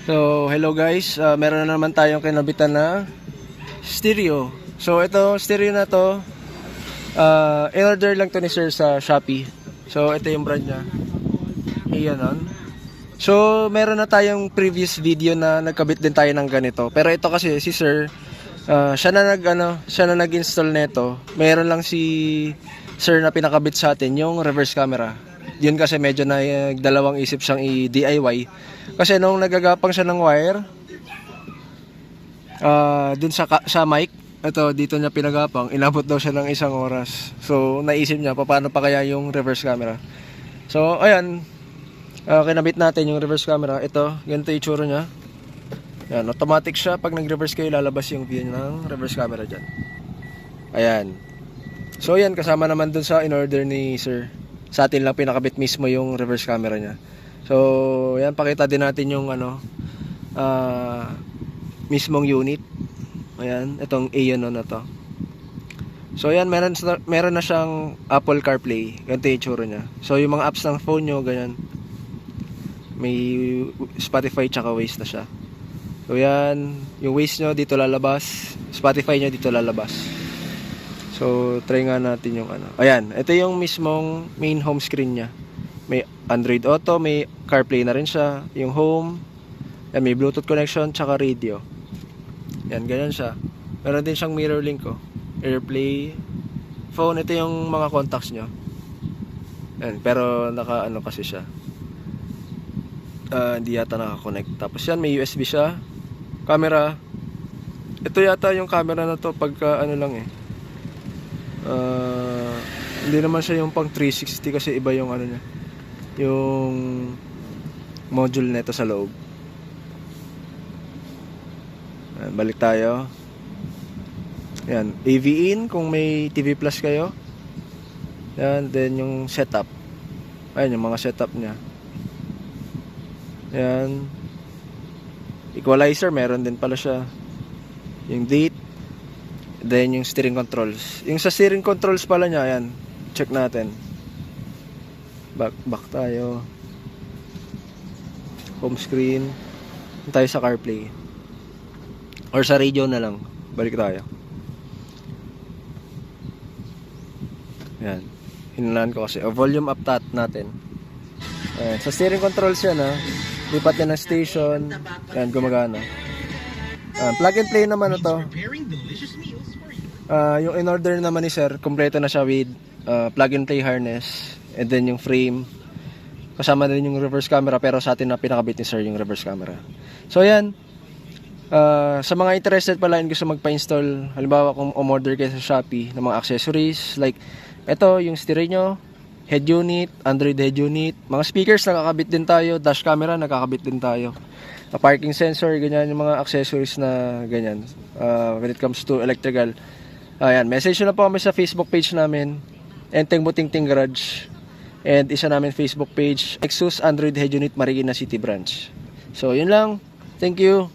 So, hello guys. Meron na naman tayong kinabitan na stereo. So, ito, stereo na to. In-order lang to ni sir sa Shopee. So, ito yung brand niya. Ayan. So, meron na tayong previous video na nagkabit din tayo ng ganito. Pero ito kasi si sir, siya na nag-install nito. Meron lang si sir na pinakabit sa atin yung reverse camera. Yun kasi medyo na dalawang isip siyang i-DIY. Kasi nung nagagapang siya ng wire, dun sa mic, ito dito niya pinagapang, inabot daw siya ng 1 oras. So naisip niya paano pa kaya yung reverse camera. So ayan, kinabit natin yung reverse camera. Ito, ganito yung itsura niya. Yan, automatic siya. Pag nag-reverse kayo, lalabas yung view ng reverse camera dyan. Ayan. So yan, kasama naman dun sa in-order ni sir. Sa atin lang pinakabit mismo yung reverse camera niya. So yan, pakita din natin yung mismong unit. Ayan, itong Aeon na to. So yan, meron na siyang Apple CarPlay. Ganito yung itsura niya. So yung mga apps ng phone nyo, ganyan. May Spotify tsaka Waze na siya. So yan, yung Waze nyo dito lalabas, Spotify nyo dito lalabas. So try nga natin yung Ayan, ito yung mismong main home screen niya. May Android Auto, may CarPlay na rin siya, yung home, yan, may Bluetooth connection tsaka radio. Yan, ganyan siya. Meron din siyang mirror link, AirPlay, phone. Ito yung mga contacts nyo. Yan, pero naka kasi siya. Hindi yata naka-connect. Tapos yan, may USB siya. Camera. Ito yata yung camera na to pagka lang hindi naman siya yung pang 360 kasi iba yung niya. Yung module nito sa loob. Balik tayo. Yan, AV in kung may TV Plus kayo. Yan, then yung setup. Ayun yung mga setup niya. Yan. Equalizer, meron din pala siya. Yung date. Then yung steering controls. Yung sa steering controls pala niya, yan. Check natin. Back tayo. Home screen. Tayo sa CarPlay. Or sa radio na lang. Balik tayo. Yan. Hinulaan ko kasi. Volume up natin. Ayan. Sa steering controls yan lipat yan ng station. Yan, gumagana. Plug and play naman ito. Yung in-order naman ni sir, kompleto na siya with plug and play harness. And then yung frame. Kasama na rin yung reverse camera. Pero sa atin na pinakabit ni sir yung reverse camera. So yan. Sa mga interested pala and gusto magpa-install, halimbawa kung umorder kayo sa Shopee ng mga accessories like ito, yung stereo nyo, head unit, Android head unit, mga speakers nakakabit din tayo, dash camera nakakabit din tayo, parking sensor, ganyan yung mga accessories na ganyan. When it comes to electrical, ayan, message nyo na po kami sa Facebook page namin, Enteng Butingting Garage, and isa namin Facebook page, Lexus Android head unit Marikina City Branch. So yun lang, thank you.